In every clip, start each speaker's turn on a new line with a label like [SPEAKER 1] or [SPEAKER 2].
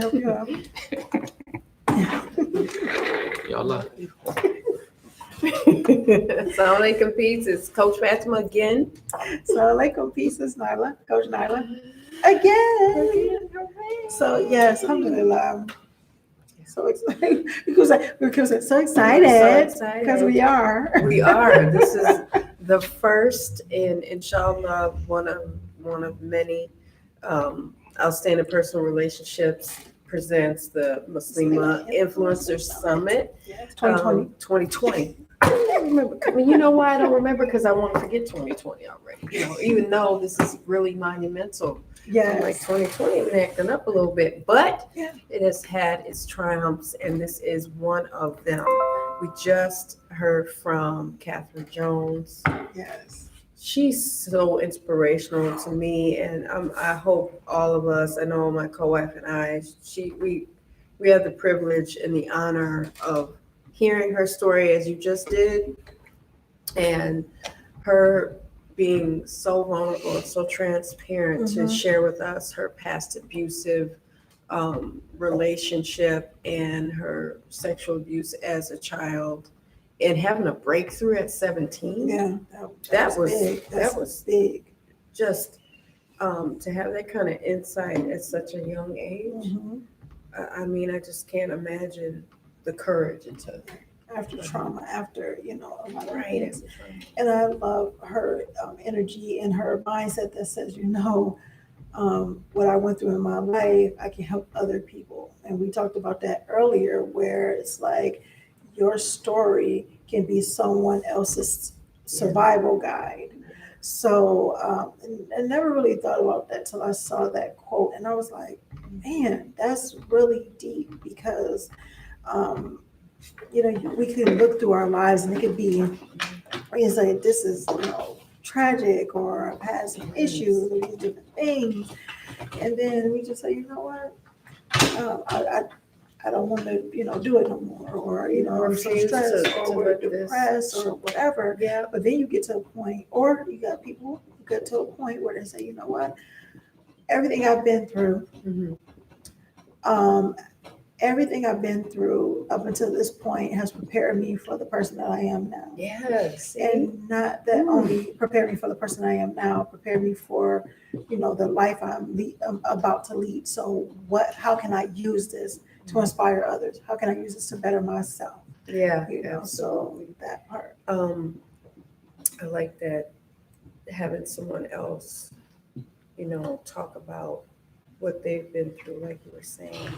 [SPEAKER 1] help you out.
[SPEAKER 2] Yalla.
[SPEAKER 3] Assalamu alaikum, peace. It's Coach Fatimah again.
[SPEAKER 1] So, alaikum, pieces, Nyla, Coach Nyla, again. So, yes, alhamdulillah. So excited because we're so excited because we are.
[SPEAKER 3] We are. This is the first, and inshallah, one of many outstanding personal relationships presents the Muslimah Influencer Summit.
[SPEAKER 1] Yes, 2020.
[SPEAKER 3] 2020. I don't remember. I mean, you know why I don't remember? Because I want to forget 2020 already. You know, even though this is really monumental.
[SPEAKER 1] Yes.
[SPEAKER 3] Like 2020 been acting up a little bit, but
[SPEAKER 1] Yeah.
[SPEAKER 3] it has had its triumphs, and this is one of them. We just heard from Catherine Jones.
[SPEAKER 1] Yes.
[SPEAKER 3] She's so inspirational to me, and I hope all of us, I know my co-wife and I, we have the privilege and the honor of hearing her story as you just did, and her being so vulnerable and so transparent to share with us her past abusive relationship and her sexual abuse as a child, and having a breakthrough at 17.
[SPEAKER 1] Yeah,
[SPEAKER 3] that was
[SPEAKER 1] big.
[SPEAKER 3] that was
[SPEAKER 1] big.
[SPEAKER 3] Just to have that kind of insight at such a young age. I mean, I just can't imagine the courage it took.
[SPEAKER 1] After trauma, after, a lot of
[SPEAKER 3] Right.
[SPEAKER 1] things. And I love her energy and her mindset that says, what I went through in my life, I can help other people. And we talked about that earlier, where it's like your story can be someone else's survival guide. So I never really thought about that till I saw that quote. And I was like, man, that's really deep because we can look through our lives and it could be, we can say this is, tragic, or I've had some issues or these different things. And then we just say, you know what? I don't want to, do it no more, or, I'm so stressed or we're depressed or whatever.
[SPEAKER 3] Yeah.
[SPEAKER 1] But then you get to a point, or you got people who get to a point where they say, you know what? Everything I've been through, everything I've been through up until this point has prepared me for the person that I am now.
[SPEAKER 3] Yes.
[SPEAKER 1] And not that only prepared me for the person I am now, prepared me for, the life I'm about to lead. So how can I use this to inspire others? How can I use this to better myself?
[SPEAKER 3] Yeah,
[SPEAKER 1] so that part.
[SPEAKER 3] I like that, having someone else, talk about what they've been through, like you were saying,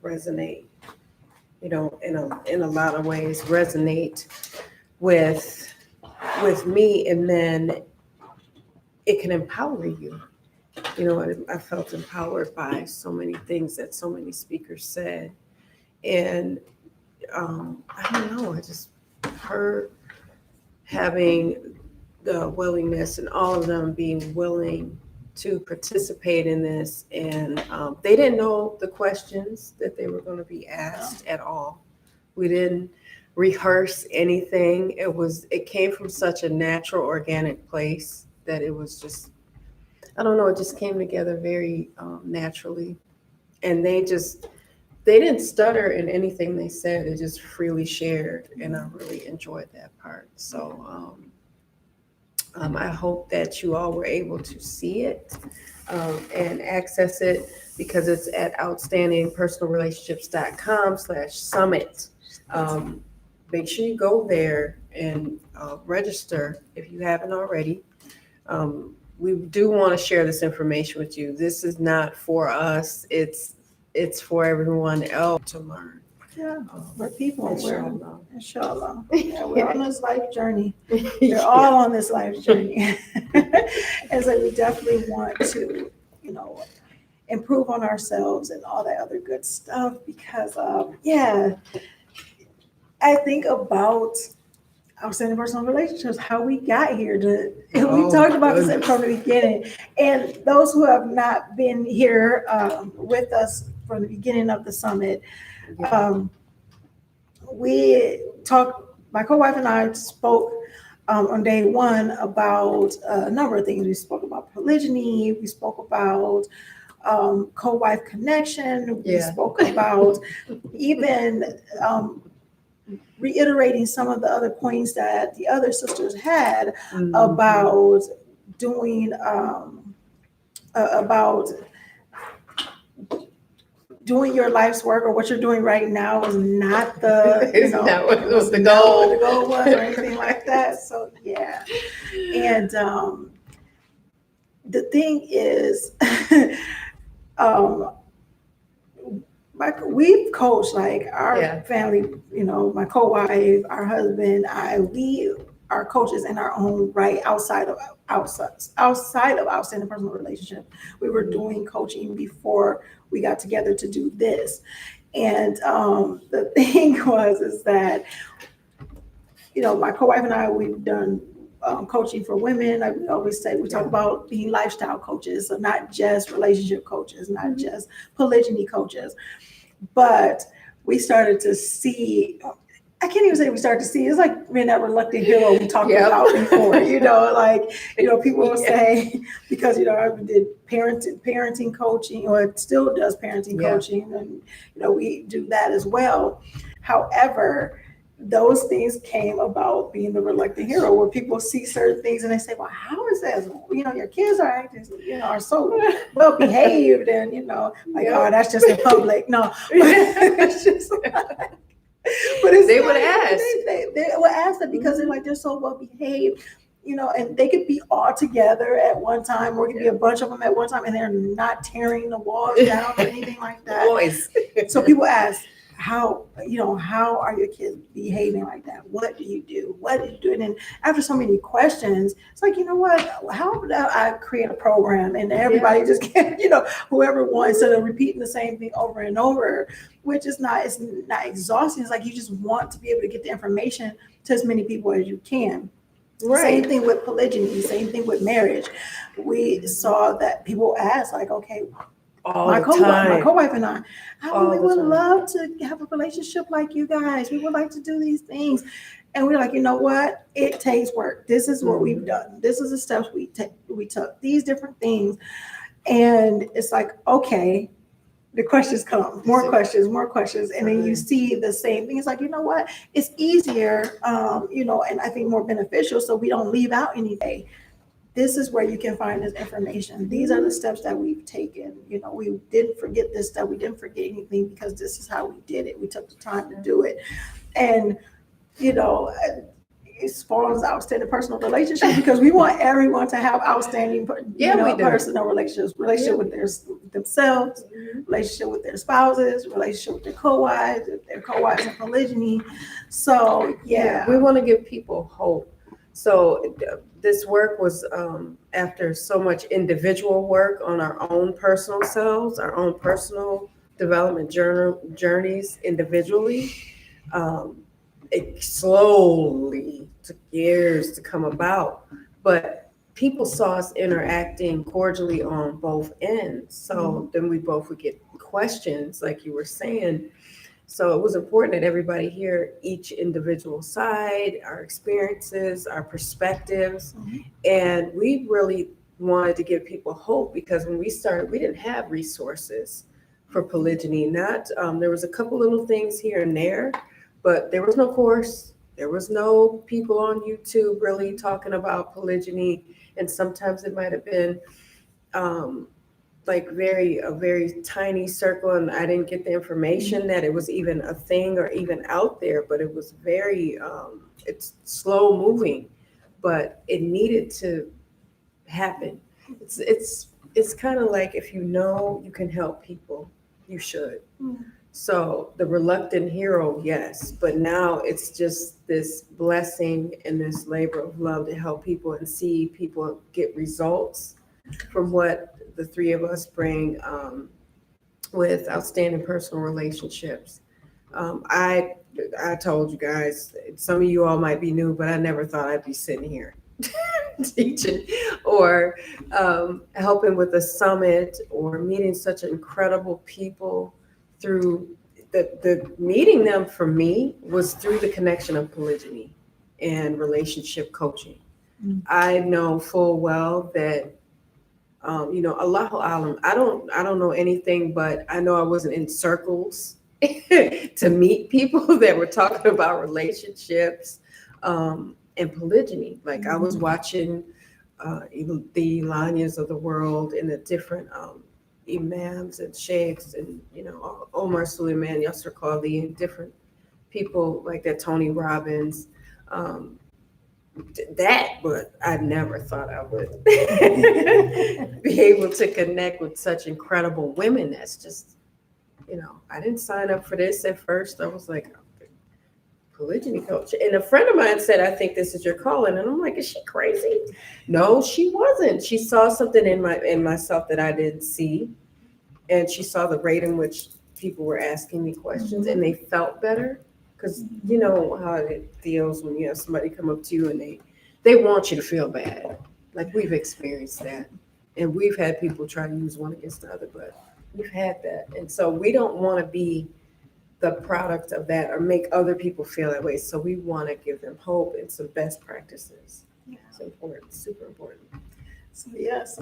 [SPEAKER 3] resonate, in a lot of ways, resonate with me, and then it can empower you. I felt empowered by so many things that so many speakers said, and I don't know, I just heard having the willingness and all of them being willing to participate in this, and they didn't know the questions that they were going to be asked at all. We didn't rehearse anything. It came from such a natural, organic place that it was just, I don't know, it just came together very naturally, and they didn't stutter in anything they said. They just freely shared, and I really enjoyed that part. So I hope that you all were able to see it and access it, because it's at outstandingpersonalrelationships.com/summit. Make sure you go there and register if you haven't already. We do want to share this information with you. This is not for us. It's for everyone else to learn.
[SPEAKER 1] Yeah, we're people. Inshallah.
[SPEAKER 3] Yeah,
[SPEAKER 1] we're on this life journey. We're all on this life journey. And so we definitely want to, improve on ourselves and all that other good stuff, because, I think about outstanding personal relationships, how we got here. We talked about this from the beginning. And those who have not been here with us from the beginning of the summit, we talked, my co-wife and I spoke on day one about a number of things. We spoke about polygyny. We spoke about co-wife connection. We
[SPEAKER 3] Yeah.
[SPEAKER 1] spoke about even reiterating some of the other points that the other sisters had about doing about doing your life's work, or what you're doing right now is not the
[SPEAKER 3] It's not what was the
[SPEAKER 1] not what
[SPEAKER 3] goal.
[SPEAKER 1] the goal was or anything like that. So yeah. And the thing is, um, we've coached like our family, my co-wife, our husband, we are coaches in our own right outside of outstanding personal relationship. We were doing coaching before we got together to do this. And the thing is that, my co-wife and I, we've done coaching for women. Like we always say, we talk about being lifestyle coaches, so not just relationship coaches, not just polygyny coaches. But we started to see, I can't even say we started to see, it's like being that reluctant hero we talked about before, people will say, because, I did parenting coaching, or it still does parenting coaching, and, we do that as well. However, those things came about being the reluctant hero, where people see certain things and they say, well, how is that? Your kids are acting, are so well behaved, and, oh, that's just in public. No, it's just like, but it's
[SPEAKER 3] they would ask.
[SPEAKER 1] They would ask that because they're so well behaved, and they could be all together at one time, or it could be a bunch of them at one time, and they're not tearing the walls down or anything like that.
[SPEAKER 3] Boys. So
[SPEAKER 1] people ask, how are your kids behaving like that? What do you do? What do you do? And then after so many questions, it's like, how would I create a program and everybody just can, whoever wants, instead of repeating the same thing over and over, which is it's not exhausting. It's like you just want to be able to get the information to as many people as you can. Right. Same thing with polygyny, same thing with marriage. We saw that people ask, like, okay, my co-wife and I, we would love to have a relationship like you guys. We would like to do these things. And we're like, you know what? It takes work. This is what we've done. This is the steps we took, these different things. And it's like, okay, the questions come, more questions. And then you see the same thing. It's like, you know what? It's easier, and I think more beneficial, so we don't leave out anything. This is where you can find this information. These are the steps that we've taken. We didn't forget this step. We didn't forget anything, because this is how we did it. We took the time to do it. And, as far as outstanding personal relationships, because we want everyone to have outstanding, personal relationships, relationship with themselves, relationship with their spouses, relationship with their co-wives, if their co-wives in polygyny. So, we
[SPEAKER 3] want to give people hope. So this work was after so much individual work on our own personal selves, our own personal development journeys individually. It slowly took years to come about, but people saw us interacting cordially on both ends. So then we both would get questions, like you were saying. So it was important that everybody hear each individual side, our experiences, our perspectives. And we really wanted to give people hope, because when we started, we didn't have resources for polygyny. There was a couple little things here and there, but there was no course. There was no people on YouTube really talking about polygyny. And sometimes it might have been a very tiny circle, and I didn't get the information that it was even a thing or even out there, but it was very, it's slow moving, but it needed to happen. It's kind of like, if you can help people, you should. So the reluctant hero, yes, but now it's just this blessing and this labor of love to help people and see people get results from what the three of us bring with outstanding personal relationships. I told you guys, some of you all might be new, but I never thought I'd be sitting here teaching or helping with a summit or meeting such incredible people. Through the meeting them, for me, was through the connection of polygyny and relationship coaching. I know full well that Allahu alam. I don't know anything, but I know I wasn't in circles to meet people that were talking about relationships and polygyny. Like I was watching the Lanyas of the world and the different imams and sheikhs and Omar Suleiman, Yasser Qali, and different people like that, Tony Robbins. Um, but I never thought I would be able to connect with such incredible women. That's just, I didn't sign up for this at first. I was like, polygyny coach. And a friend of mine said, I think this is your calling. And I'm like, is she crazy? No, she wasn't. She saw something in myself that I didn't see. And she saw the rate in which people were asking me questions and they felt better. Because you know how it feels when you have somebody come up to you and they want you to feel bad. Like we've experienced that. And we've had people try to use one against the other, but we've had that. And so we don't want to be the product of that or make other people feel that way. So we want to give them hope and some best practices. It's important, super important.
[SPEAKER 1] So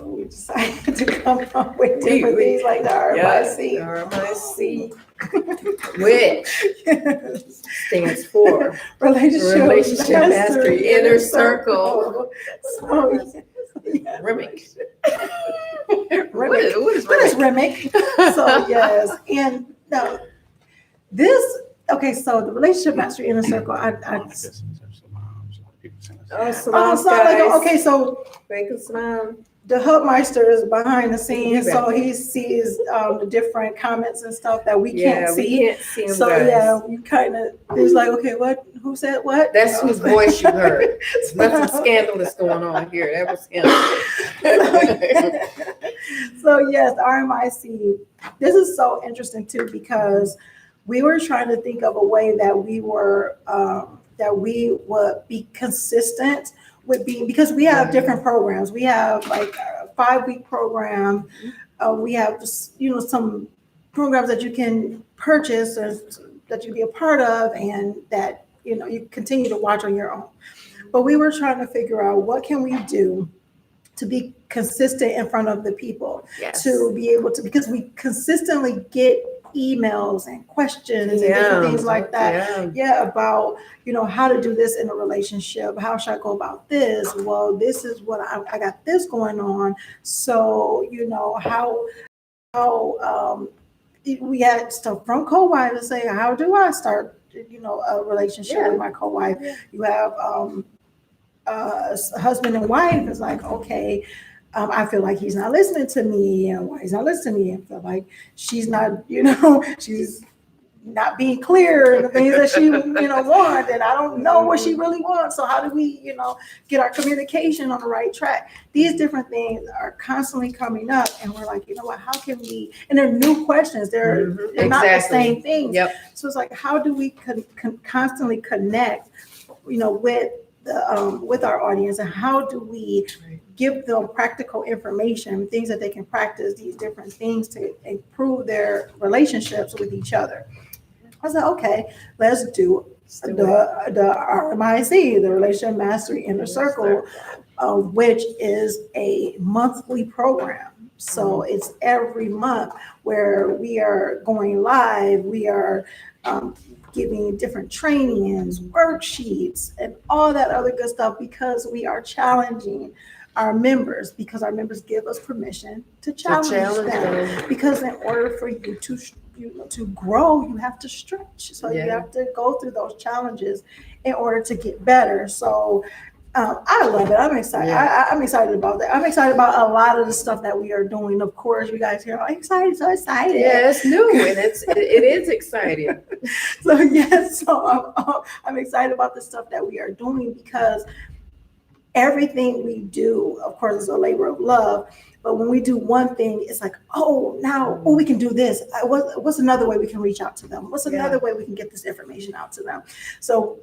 [SPEAKER 1] we decided to come up with different things like the RMIC.
[SPEAKER 3] RMIC, which stands for Relationship Mastery Inner Circle. Remick. What is Remick?
[SPEAKER 1] So yes, and no, so the Relationship Mastery Inner Circle, the Hubmeister is behind the scenes, so he sees the different comments and stuff that we can't see.
[SPEAKER 3] We can't see him,
[SPEAKER 1] so
[SPEAKER 3] guys.
[SPEAKER 1] You kind of, he's like, okay, what? Who said what?
[SPEAKER 3] That's whose voice you heard. Nothing scandalous going on here. That was scandalous.
[SPEAKER 1] So yes, RMIC. This is so interesting too because we were trying to think of a way that we would be consistent with being, because we have different programs. We have like a 5-week program. We have some programs that you can purchase or that you be a part of, and that you continue to watch on your own. But we were trying to figure out what can we do to be consistent in front of the people, to be able to, because we consistently get emails and questions and different things like that. About, how to do this in a relationship. How should I go about this? Well, this is what I got this going on. So, how we had stuff from co-wives to say, how do I start, a relationship with my co-wife? You have husband and wife is like, okay, I feel like he's not listening to me, and why he's not listening to me, and feel like she's not, she's not being clear in the things that she, wants, and I don't know what she really wants. So how do we, get our communication on the right track? These different things are constantly coming up, and we're like, how can we? And they're new questions. They're not the same things. So it's like, how do we constantly connect, with our audience, and how do we give them practical information, things that they can practice, these different things to improve their relationships with each other. I said, okay, let's do the RMIC, the Relationship Mastery Inner Circle, which is a monthly program. So it's every month where we are going live. We are giving different trainings, worksheets, and all that other good stuff, because we are challenging our members, because our members give us permission to challenge them. Because in order for you to grow, you have to stretch. So you have to go through those challenges in order to get better. So I love it. I'm excited. I'm excited about that. I'm excited about a lot of the stuff that we are doing. Of course, you guys hear, I'm excited, so excited.
[SPEAKER 3] Yeah, it's new and it is exciting.
[SPEAKER 1] So I'm excited about the stuff that we are doing, because everything we do, of course, is a labor of love. But when we do one thing, it's like, we can do this. What's another way we can reach out to them? What's another way we can get this information out to them? So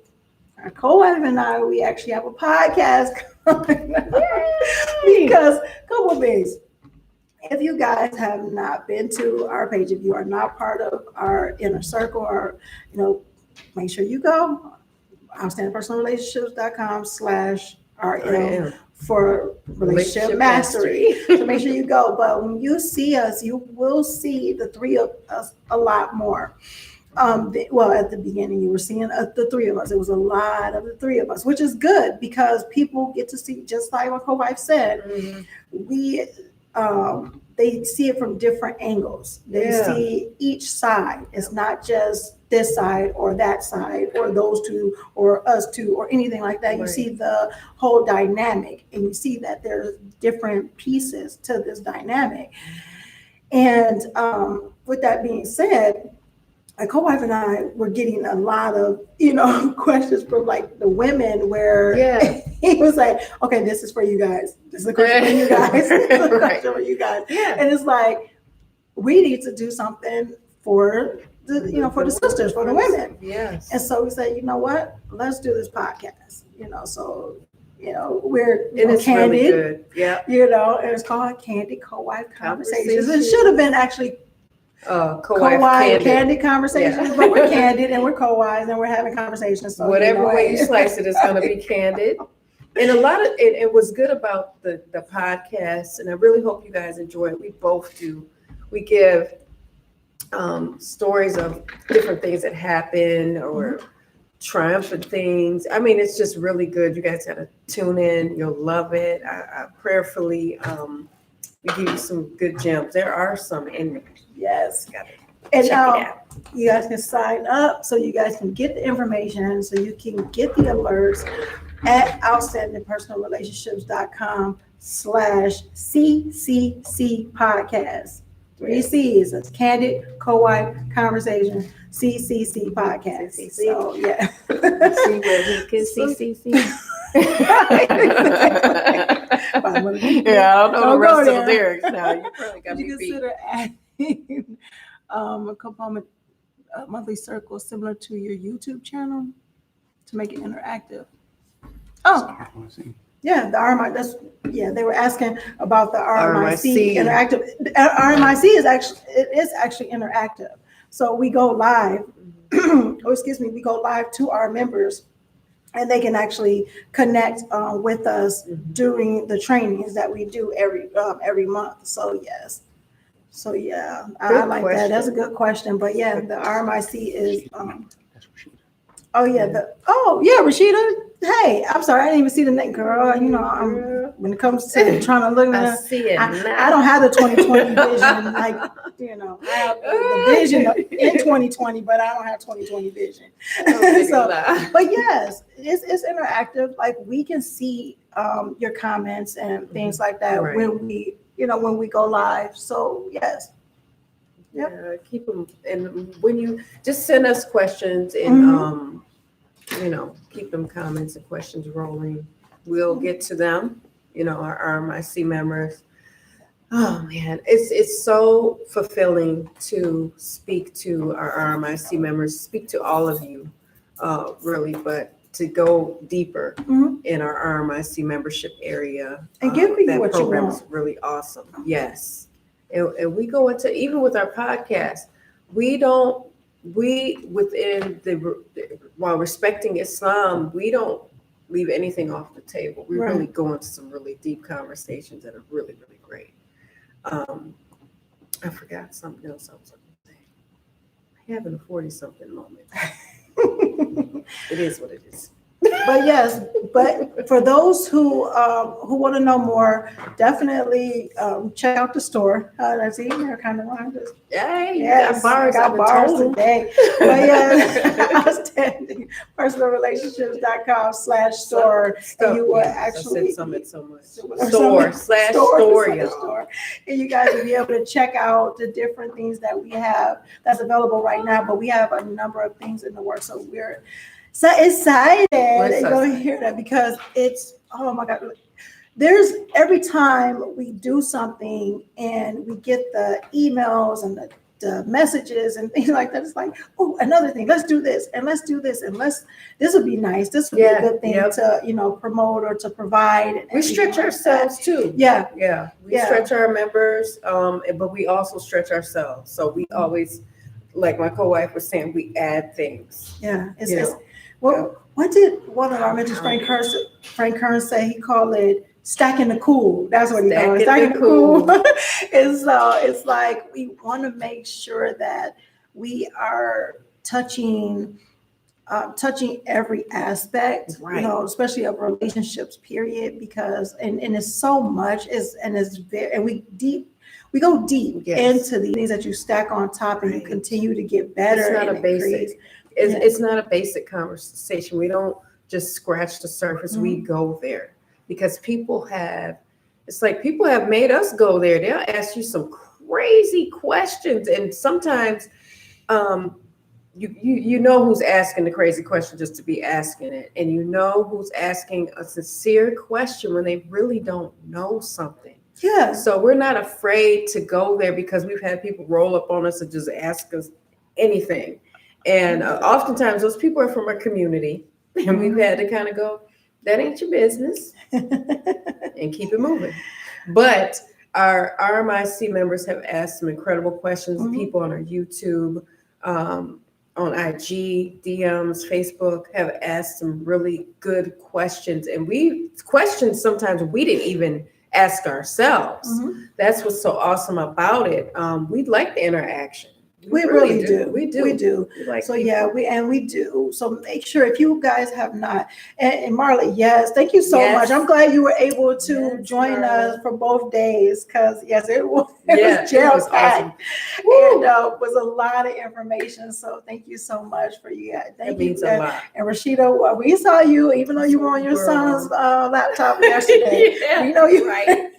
[SPEAKER 1] our co-wife and I, we actually have a podcast coming up. Because a couple of things. If you guys have not been to our page, if you are not part of our inner circle, or make sure you go. outstandingpersonalrelationships.com/RM. for relationship mastery. So make sure you go. But when you see us, you will see the three of us a lot more. Well, at the beginning, you were seeing the three of us. It was a lot of the three of us, which is good because people get to see, just like my co-wife said, we they see it from different angles. They see each side. It's not just this side or that side or those two or us two or anything like that. You see the whole dynamic, and you see that there's different pieces to this dynamic. And with that being said, my co-wife and I were getting a lot of, questions from like the women where he was like, okay, this is for you guys. This is a question for you guys. This is a question for you guys. Yeah. And it's like, we need to do something for the, for the sisters, for the women. Yes. And so we said, you know what? Let's do this podcast. So we're it's candid. Really good. Yeah. And it's called Candid Co-Wife Conversations. It should have been actually co-wife candid conversations, but we're candid and we're co-wives and we're having conversations. So
[SPEAKER 3] whatever way you slice it is going to be candid. And a lot of it was good about the podcast, and I really hope you guys enjoy it. We both do. We give stories of different things that happen or triumphant things. I mean, it's just really good. You guys got to tune in. You'll love it. I prayerfully we give you some good gems. There are some in there.
[SPEAKER 1] Yes. And you guys can sign up so you guys can get the information, so you can get the alerts at outstandingpersonalrelationships.com/CCC podcast. 3 C's. It's Candid Co-wife Conversation CCC podcast. So yeah.
[SPEAKER 3] See where we can CCC. Yeah, I don't know the rest of the lyrics now. You probably got me beat.
[SPEAKER 1] Consider adding a component, a monthly circle similar to your YouTube channel to make it interactive. Oh, yeah, the RMI. They were asking about the RMIC interactive. RMIC is actually interactive. So we go live. We go live to our members, and they can actually connect with us during the trainings that we do every month. So yes. So yeah, I like that. That's a good question. But yeah, the RMIC is Rashida. Hey, I'm sorry, I didn't even see the name, girl. When it comes to trying to look at it, I don't have the 2020 vision. Like, I have the vision in 2020, but I don't have 2020 vision. But yes, it's interactive. Like, we can see your comments and things like that when we go live. So yes.
[SPEAKER 3] Yep. Yeah, keep them, and when you just send us questions and keep them comments and questions rolling. We'll get to them. Our RMIC members. Oh man, it's so fulfilling to speak to our RMIC members, speak to all of you, really, but to go deeper in our RMIC membership area.
[SPEAKER 1] And give me
[SPEAKER 3] that
[SPEAKER 1] what
[SPEAKER 3] program
[SPEAKER 1] you want.
[SPEAKER 3] is really awesome. Yes. And we go into, even with our podcast, while respecting Islam, we don't leave anything off the table. We really go into some really deep conversations that are really, really great. I forgot something else I was going to say. I have a 40-something moment. It is what it is.
[SPEAKER 1] But yes, but for those who want to know more, definitely check out the store. I see you're kind of on this.
[SPEAKER 3] Yes,
[SPEAKER 1] I got bars today. But yeah, outstanding personalrelationships.com/store. And you will actually store. And you guys will be able to check out the different things that we have that's available right now. But we have a number of things in the works, so we're so excited to go hear that, because it's, oh my God. There's every time we do something and we get the emails and the messages and things like that, it's like, oh, another thing, let's do this and let's do this and this would be nice. This would be a good thing to promote or to provide.
[SPEAKER 3] We stretch ourselves too.
[SPEAKER 1] Yeah.
[SPEAKER 3] We stretch our members, but we also stretch ourselves. So we always, like my co-wife was saying, we add things.
[SPEAKER 1] Yeah. What did one of our mentors, Frank Kern, say? He called it stacking the cool. That's what he calls it.
[SPEAKER 3] Stacking
[SPEAKER 1] Stacking
[SPEAKER 3] the
[SPEAKER 1] the cool.
[SPEAKER 3] cool.
[SPEAKER 1] And so it's like we want to make sure that we are touching every aspect,
[SPEAKER 3] Right.
[SPEAKER 1] you know, especially of relationships, period, because and it's so much is and it's very and we go deep
[SPEAKER 3] Yes.
[SPEAKER 1] into the things that you stack on top and you
[SPEAKER 3] Right.
[SPEAKER 1] continue to get better.
[SPEAKER 3] It's not
[SPEAKER 1] and
[SPEAKER 3] a basic.
[SPEAKER 1] increase.
[SPEAKER 3] It's not a basic conversation. We don't just scratch the surface. We
[SPEAKER 1] Mm-hmm.
[SPEAKER 3] go there because it's like people have made us go there. They'll ask you some crazy questions, and sometimes you know who's asking the crazy question just to be asking it, and you know who's asking a sincere question when they really don't know something.
[SPEAKER 1] Yeah.
[SPEAKER 3] So we're not afraid to go there because we've had people roll up on us and just ask us anything. And oftentimes those people are from our community, and we've had to kind of go, that ain't your business, and keep it moving. But our RMIC members have asked some incredible questions.
[SPEAKER 1] Mhm.
[SPEAKER 3] People on our YouTube, on IG, DMs, Facebook have asked some really good questions. And questions sometimes we didn't even ask ourselves.
[SPEAKER 1] Mhm.
[SPEAKER 3] That's what's so awesome about it. We'd like the interaction.
[SPEAKER 1] We really do.
[SPEAKER 3] We do.
[SPEAKER 1] We do.
[SPEAKER 3] We like
[SPEAKER 1] So
[SPEAKER 3] people.
[SPEAKER 1] yeah, we do. So make sure if you guys have not, and Marla, yes, thank you so
[SPEAKER 3] Yes.
[SPEAKER 1] much. I'm glad you were able to
[SPEAKER 3] Yes,
[SPEAKER 1] join
[SPEAKER 3] Marla.
[SPEAKER 1] us for both days because yes, it was
[SPEAKER 3] Yeah,
[SPEAKER 1] jam
[SPEAKER 3] it was awesome.
[SPEAKER 1] packed
[SPEAKER 3] Woo.
[SPEAKER 1] and was a lot of information. So thank you so much for you.
[SPEAKER 3] That
[SPEAKER 1] Thank
[SPEAKER 3] means
[SPEAKER 1] you.
[SPEAKER 3] a lot.
[SPEAKER 1] And Rashida, we saw you even though you were on your son's laptop yesterday.
[SPEAKER 3] Yeah,
[SPEAKER 1] We know you
[SPEAKER 3] right.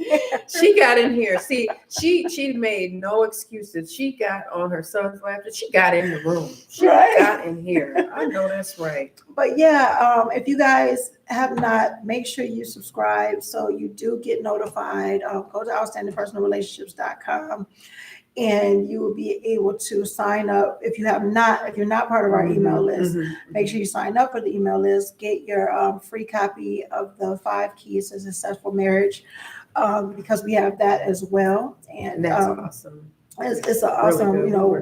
[SPEAKER 3] She got in here. See, she made no excuses. She got on her son's laptop. She got in the room. She
[SPEAKER 1] Right.
[SPEAKER 3] got in here. I know that's right.
[SPEAKER 1] But yeah, if you guys have not, make sure you subscribe so you do get notified. Go to outstandingpersonalrelationships.com and you will be able to sign up. If you're not part of our email list, make sure you sign up for the email list. Get your free copy of the 5 Keys to Successful Marriage because we have that as well. And
[SPEAKER 3] that's awesome.
[SPEAKER 1] It's an awesome,
[SPEAKER 3] really
[SPEAKER 1] you know,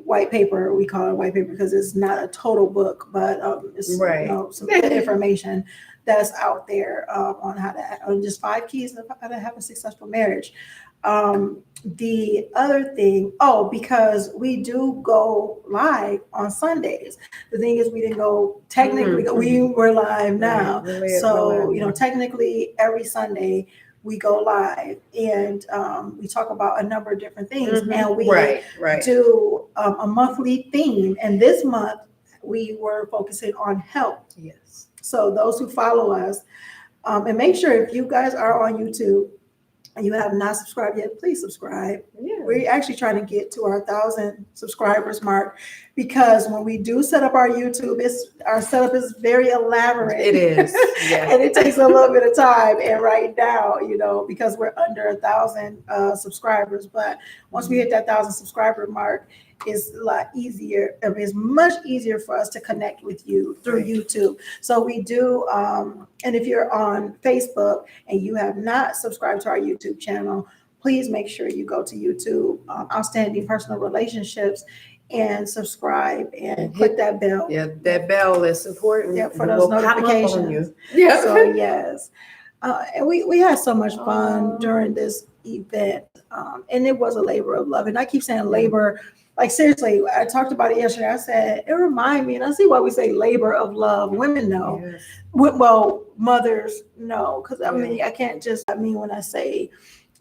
[SPEAKER 1] white paper. We call it white paper because it's not a total book, but it's
[SPEAKER 3] right.
[SPEAKER 1] You know, some good information that's out there on how to on just 5 keys of how to have a successful marriage. The other thing, because we do go live on Sundays. The thing is, we didn't go technically. We were live now,
[SPEAKER 3] really
[SPEAKER 1] so you know, technically every Sunday we go live and we talk about a number of different things, and we do a monthly theme. And this month we were focusing on health.
[SPEAKER 3] Yes.
[SPEAKER 1] So those who follow us, and make sure if you guys are on YouTube and you have not subscribed yet, please subscribe. Yeah. We're actually trying to get to our 1,000 subscribers mark because when we do set up our YouTube, our setup is very elaborate.
[SPEAKER 3] It is, yeah.
[SPEAKER 1] And it takes a little bit of time. And right now, you know, because we're under 1,000 subscribers, but once we hit that 1,000 subscriber mark, it's a lot easier. I mean, it's much easier for us to connect with you through YouTube. So we do, and if you're on Facebook and you have not subscribed to our YouTube channel, please make sure you go to YouTube, Outstanding Personal Relationships, and subscribe and hit that bell.
[SPEAKER 3] Yeah, that bell is important.
[SPEAKER 1] Yeah, for those notifications.
[SPEAKER 3] Yeah.
[SPEAKER 1] So yes, and we had so much fun during this event, and it was a labor of love. And I keep saying labor. Like seriously, I talked about it yesterday. I said, it reminded me, and I see why we say labor of love. Women know. Yes. Well, mothers know. Because I mean, I can't just, when I say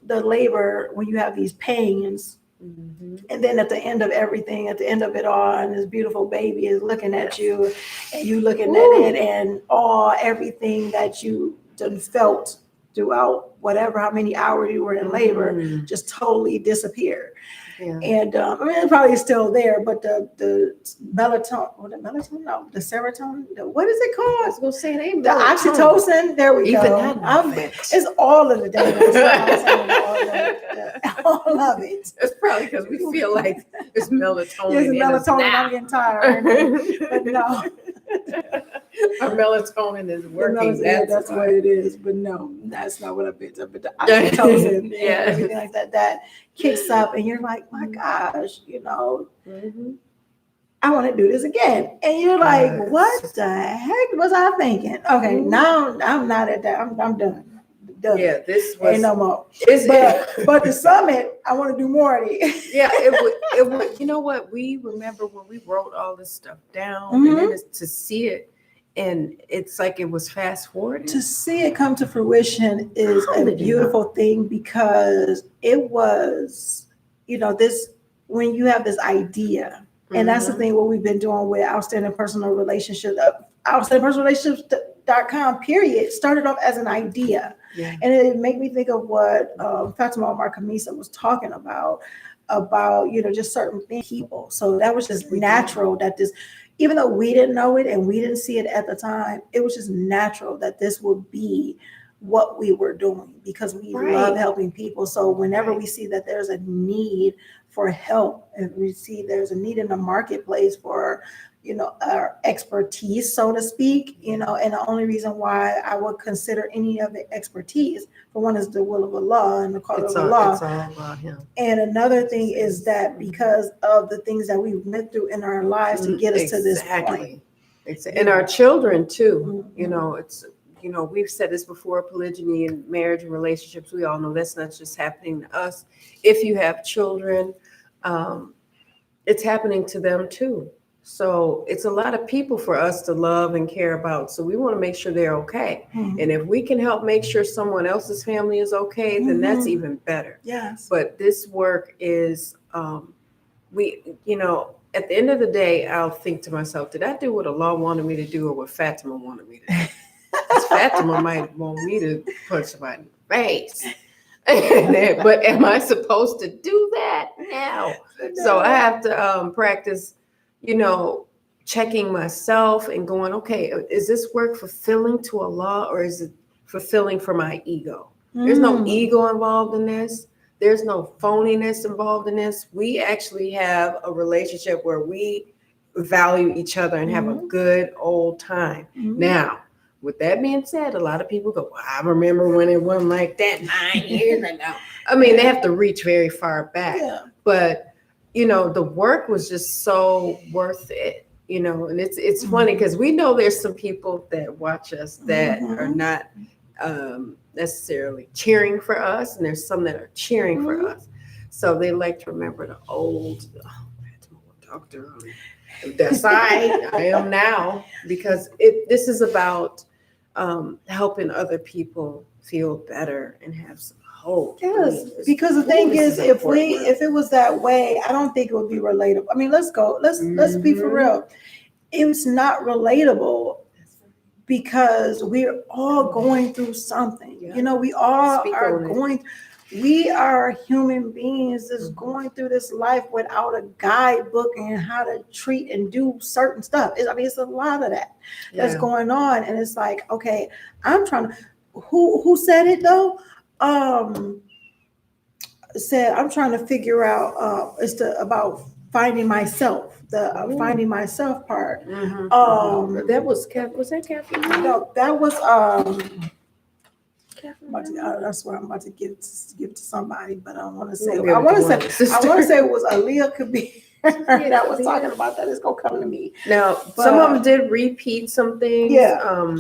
[SPEAKER 1] the labor, when you have these pains, and then at the end of everything, at the end of it all, and this beautiful baby is looking at you, and you looking at it, and everything that you done felt throughout whatever, how many hours you were in labor, just totally disappeared. Yeah. And it's probably still there, but the melatonin, no, the serotonin, what is it called? I was gonna say it ain't the oxytocin. There we go. It's all of the data. All of it.
[SPEAKER 3] It's probably because we feel like it's melatonin.
[SPEAKER 1] It's melatonin. I'm getting tired. But no.
[SPEAKER 3] Our melatonin is working.
[SPEAKER 1] That's what it is. But no, that's not what I picked up. But the oxytocin and everything like that kicks up, and you're like, my gosh, you know, I want to do this again. And you're like, what the heck was I thinking? Okay, now I'm not at that. I'm done. done.
[SPEAKER 3] Yeah, this was
[SPEAKER 1] Ain't no more.
[SPEAKER 3] It's,
[SPEAKER 1] But the summit, I want to do more of these.
[SPEAKER 3] yeah, it would. You know what? We remember when we wrote all this stuff down, and then to see it, and it's like it was fast forwarded.
[SPEAKER 1] To see it come to fruition is a beautiful thing, because it was, this, when you have this idea, and that's the thing, what we've been doing with Outstanding Personal Relationships, outstandingpersonalrelationships.com, period, started off as an idea.
[SPEAKER 3] Yeah.
[SPEAKER 1] And it made me think of what Fatimah Kamisa was talking about, just certain people. So that was just natural that this, even though we didn't know it and we didn't see it at the time, it was just natural that this would be what we were doing, because we love helping people. So whenever we see that there's a need for help, and we see there's a need in the marketplace for, our expertise, so to speak, and the only reason why I would consider any of the expertise, for one, is the will of Allah and the call of Allah.
[SPEAKER 3] It's all about Him.
[SPEAKER 1] And another thing is that because of the things that we went through in our lives to get us to this point.
[SPEAKER 3] And our children too. It's, we've said this before, polygyny and marriage and relationships, we all know that's not just happening to us. If you have children, it's happening to them too. So it's a lot of people for us to love and care about. So we want to make sure they're okay. And if we can help make sure someone else's family is okay, then that's even better.
[SPEAKER 1] Yes.
[SPEAKER 3] But this work is, at the end of the day, I'll think to myself, did I do what Allah wanted me to do, or what Fatima wanted me to do? Because Fatima might want me to punch somebody in the face. But am I supposed to do that now? No. So I have to practice, checking myself and going, okay, is this work fulfilling to Allah, or is it fulfilling for my ego? There's no ego involved in this. There's no phoniness involved in this. We actually have a relationship where we value each other and have a good old time. Now, with that being said, a lot of people go, well, I remember when it wasn't like that 9 years ago. I mean, they have to reach very far back. Yeah. But, the work was just so worth it, and it's funny because we know there's some people that watch us that are not necessarily cheering for us, and there's some that are cheering for us. So they like to remember the old, doctor. That's I am now, because this is about helping other people feel better and have some hope.
[SPEAKER 1] Yes, because the thing is, if it was that way, I don't think it would be relatable. I mean, let's be for real. It's not relatable, because we're all going through something. Yeah. We all are going. We are human beings that's going through this life without a guidebook and how to treat and do certain stuff. It's a lot of that that's going on, and it's like, okay, I'm trying to. Who said it though? Said I'm trying to figure out. It's about finding myself. The finding myself part.
[SPEAKER 3] That was that Catherine?
[SPEAKER 1] No, that was that's what I'm about to give to somebody, but I want to say it was Aaliyah Kabir that was talking about that. It's gonna come to me.
[SPEAKER 3] Now, some of them did repeat some things.
[SPEAKER 1] Yeah.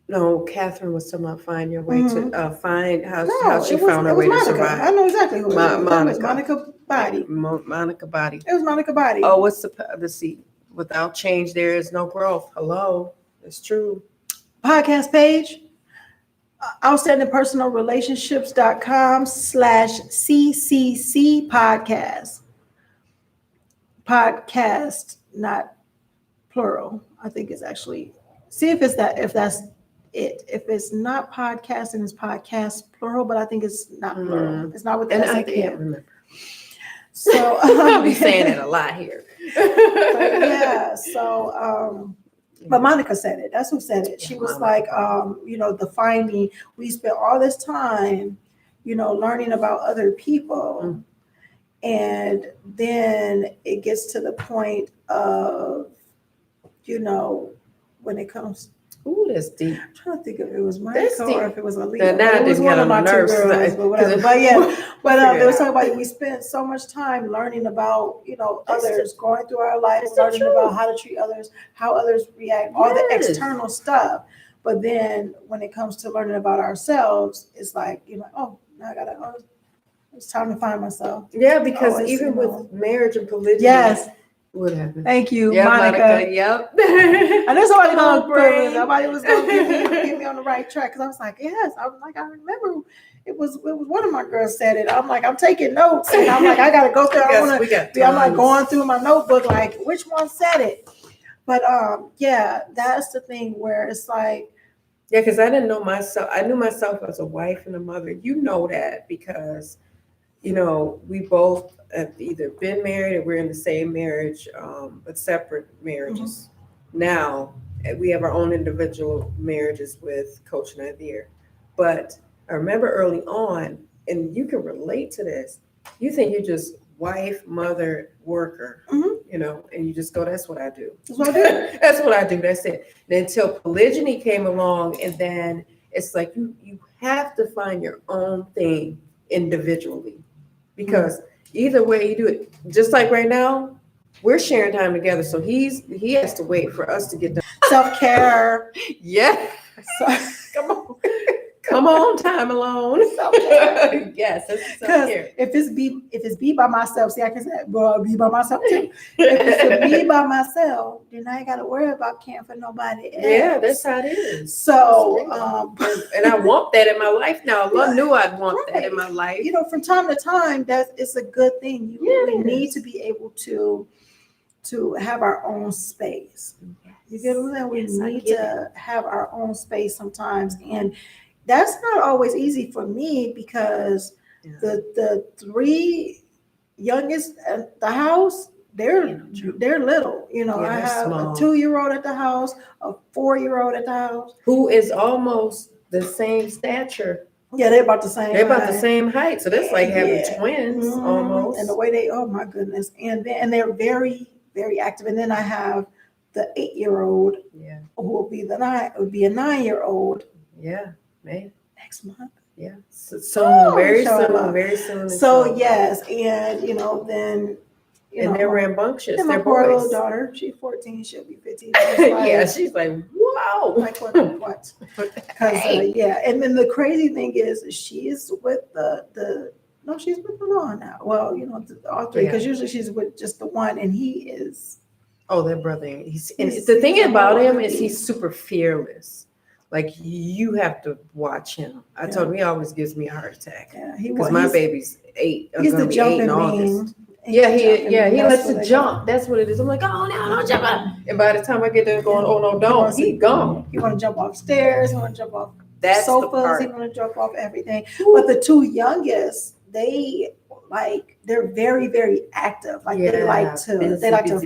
[SPEAKER 3] No, Catherine was talking about find your way to find how she found her way to survive.
[SPEAKER 1] I know exactly who it was. Monica Body.
[SPEAKER 3] Monica Body.
[SPEAKER 1] It was Monica Body.
[SPEAKER 3] Oh, what's the seat? Without change, there is no growth. Hello, it's true.
[SPEAKER 1] Podcast page, outstandingpersonalrelationships.com/CCC podcast. Podcast, not plural. I think it's actually, see if that's it. If it's not podcast, and it's podcast plural, but I think it's not plural. It's not with the S at the end. I can't remember. So
[SPEAKER 3] I'll be saying it a lot here.
[SPEAKER 1] But Monica said it. That's who said it. She was like, the finding. We spent all this time, learning about other people, and then it gets to the point of, when it comes.
[SPEAKER 3] Ooh, that's deep.
[SPEAKER 1] I'm trying to think if it was Monica or if it was Aaliyah.
[SPEAKER 3] Now it was one of my two girls,
[SPEAKER 1] but whatever. But they was talking about we spent so much time learning about, others, going through our lives, learning about how to treat others, how others react, all the external stuff. But then when it comes to learning about ourselves, it's like, you know, oh, now it's time to find myself.
[SPEAKER 3] Yeah, because
[SPEAKER 1] Oh, it's,
[SPEAKER 3] even
[SPEAKER 1] you know,
[SPEAKER 3] with marriage and polygyny.
[SPEAKER 1] Yes.
[SPEAKER 3] What happened?
[SPEAKER 1] Thank you,
[SPEAKER 3] Yeah,
[SPEAKER 1] Monica.
[SPEAKER 3] Yep.
[SPEAKER 1] I knew somebody
[SPEAKER 3] Come on, brain.
[SPEAKER 1] somebody was gonna get me on the right track, because I was like, yes, I was like, I remember it was one of my girls said it. I'm like, I'm taking notes, and I'm like, I gotta go through. I'm like going through my notebook, like which one said it. But yeah, that's the thing where it's like,
[SPEAKER 3] yeah, because I didn't know myself. I knew myself as a wife and a mother. You know that because, you know, we both have either been married or we're in the same marriage, but separate marriages. Now we have our own individual marriages with Coach Nazir. But I remember early on, and you can relate to this. You think you're just wife, mother, worker, you know, and you just go, that's what I do.
[SPEAKER 1] That's what I do.
[SPEAKER 3] That's what I do. That's it. And until polygyny came along, and then it's like you have to find your own thing individually, because either way you do it. Just like right now, we're sharing time together, so he has to wait for us to get done.
[SPEAKER 1] Self-care.
[SPEAKER 3] Yeah.
[SPEAKER 1] So,
[SPEAKER 3] Come on, time alone.
[SPEAKER 1] Self-care.
[SPEAKER 3] Yes, that's
[SPEAKER 1] because
[SPEAKER 3] self-care.
[SPEAKER 1] if it's be by myself, see, I can say, well, I'll be by myself too. If it's to be by myself, then I ain't got to worry about caring for nobody else.
[SPEAKER 3] Yeah, that's how it is.
[SPEAKER 1] So,
[SPEAKER 3] and I want that in my life now. I knew I'd want that in my life.
[SPEAKER 1] You know, from time to time, it's a good thing. We need to be able to have our own space. You get what I'm saying? We need to have our own space sometimes, and that's not always easy for me, because the three youngest at the house, they're little. You know, I have small. A 2-year-old at the house, a 4-year-old at the house,
[SPEAKER 3] who is almost the same stature.
[SPEAKER 1] Yeah, they're about the same.
[SPEAKER 3] They're about the same height, so that's like having twins almost.
[SPEAKER 1] And the way they, oh my goodness, and they're very, very active. And then I have the 8-year-old, who will be a 9-year-old.
[SPEAKER 3] Yeah, man.
[SPEAKER 1] Next month.
[SPEAKER 3] Yeah, so very soon.
[SPEAKER 1] So yes, and you know, then
[SPEAKER 3] they're rambunctious.
[SPEAKER 1] And my poor little daughter, she's 14, she'll be 15.
[SPEAKER 3] She's like, wow.
[SPEAKER 1] Like what? Because and then the crazy thing is, she's with she's with the law now. Well, you know, all three, because usually she's with just the one, and he is.
[SPEAKER 3] Oh, that brother. The thing about him is he's super fearless. Like, you have to watch him. I told him he always gives me a heart attack. Yeah, because my baby's 8.
[SPEAKER 1] He's the jumping man.
[SPEAKER 3] He likes to jump. That's what it is. I'm like, oh no, don't jump up. And by the time I get there going, oh no, don't. He gone.
[SPEAKER 1] He want to jump off stairs. He want to jump off sofas. He want to jump off everything. But the two youngest, they're very, very active. Like they like to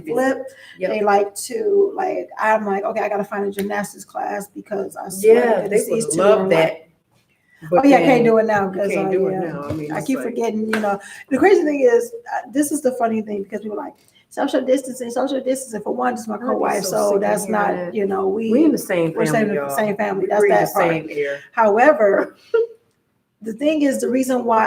[SPEAKER 1] flip. Yep. They like to I'm like, okay, I got to find a gymnastics class, because I swear
[SPEAKER 3] they would love that.
[SPEAKER 1] But I can't do it now, because I keep forgetting. You know, the crazy thing is, this is the funny thing, because people are like, social distancing. For one, it's my co-wife, so that's not, you know, we
[SPEAKER 3] in the same family.
[SPEAKER 1] We're in the same family. That's that part. Same air. However, the thing is, the reason why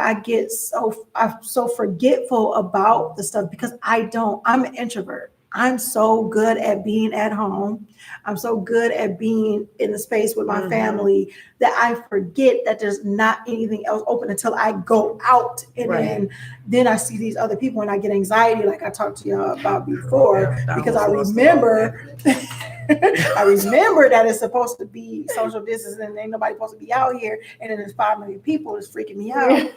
[SPEAKER 1] I'm so forgetful about the stuff, because I'm an introvert. I'm so good at being at home. I'm so good at being in the space with my family that I forget that there's not anything else open until I go out. And then I see these other people, and I get anxiety, like I talked to y'all about before, because I remember that it's supposed to be social distancing, and ain't nobody supposed to be out here. And then there's 5 million people. It's freaking me out.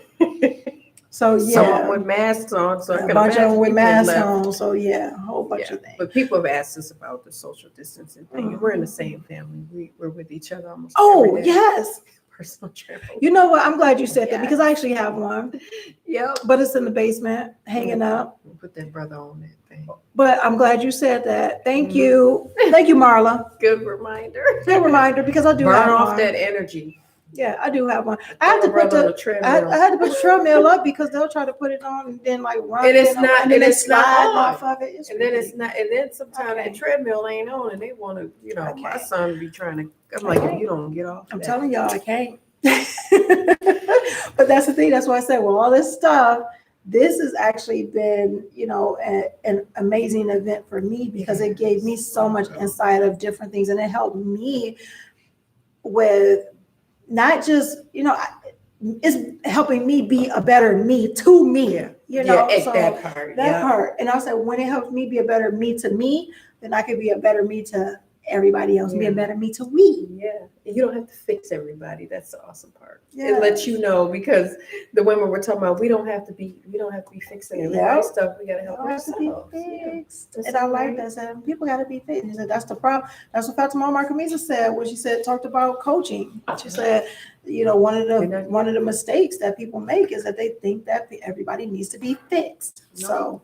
[SPEAKER 1] So
[SPEAKER 3] someone with masks on, so
[SPEAKER 1] a bunch of them with masks on. So a whole bunch of things.
[SPEAKER 3] But people have asked us about the social distancing thing. We're in the same family. We're with each other almost.
[SPEAKER 1] Oh yes,
[SPEAKER 3] personal travel.
[SPEAKER 1] You know what? I'm glad you said that, because I actually have one.
[SPEAKER 3] Yep.
[SPEAKER 1] But it's in the basement, hanging up.
[SPEAKER 3] We'll put that brother on that thing.
[SPEAKER 1] But I'm glad you said that. Thank you, Marla.
[SPEAKER 3] Good reminder.
[SPEAKER 1] Because I do
[SPEAKER 3] burn off that energy.
[SPEAKER 1] Yeah, I do have one. I had to put the treadmill up, because they'll try to put it on and then run.
[SPEAKER 3] And it's not, and
[SPEAKER 1] it's
[SPEAKER 3] slide
[SPEAKER 1] off of it.
[SPEAKER 3] And then it's not, and then sometimes that treadmill ain't on, and they want to, my son be trying to. I'm like, if you don't get off.
[SPEAKER 1] I'm telling y'all, I can't. But that's the thing. That's why I said, well, all this stuff. This has actually been, an amazing event for me, because it gave me so much insight of different things, and it helped me with not just, it's helping me be a better me to me, so
[SPEAKER 3] that part.
[SPEAKER 1] that part. And I said, when it helps me be a better me to me, then I can be a better me to everybody else, be a better me to we.
[SPEAKER 3] Yeah. You don't have to fix everybody. That's the awesome part.
[SPEAKER 1] Yeah.
[SPEAKER 3] It lets you know, because the women we're talking about, we don't have to be fixing everybody's stuff. We gotta help ourselves.
[SPEAKER 1] Fixed. And I like that. Said people gotta be fixed. He said that's the problem. That's what Fatimah Markamisa said when she talked about coaching. She said, one of the mistakes that people make is that they think that everybody needs to be fixed. So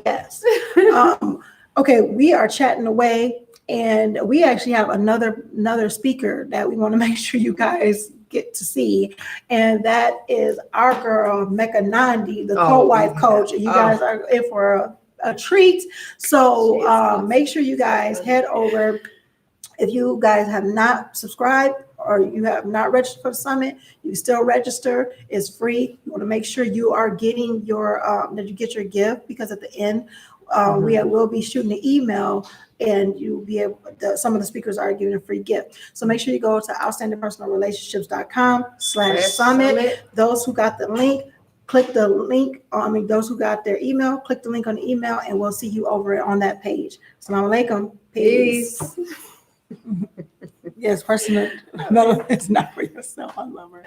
[SPEAKER 1] yes. Okay, we are chatting away. And we actually have another speaker that we want to make sure you guys get to see. And that is our girl, Mecca Nandi, the co-wife coach. You guys are in for a treat. So make sure you guys head over. If you guys have not subscribed or you have not registered for the summit, you can still register. It's free. You want to make sure you are getting that you get your gift, because at the end, we will be shooting an email, and you'll be able. Some of the speakers are giving a free gift. So make sure you go to outstandingpersonalrelationships.com/summit. Those who got the link, click the link. Those who got their email, click the link on the email, and we'll see you over on that page. Assalamu alaikum. Peace. Yes, personal. No, it's not for yourself. I love her.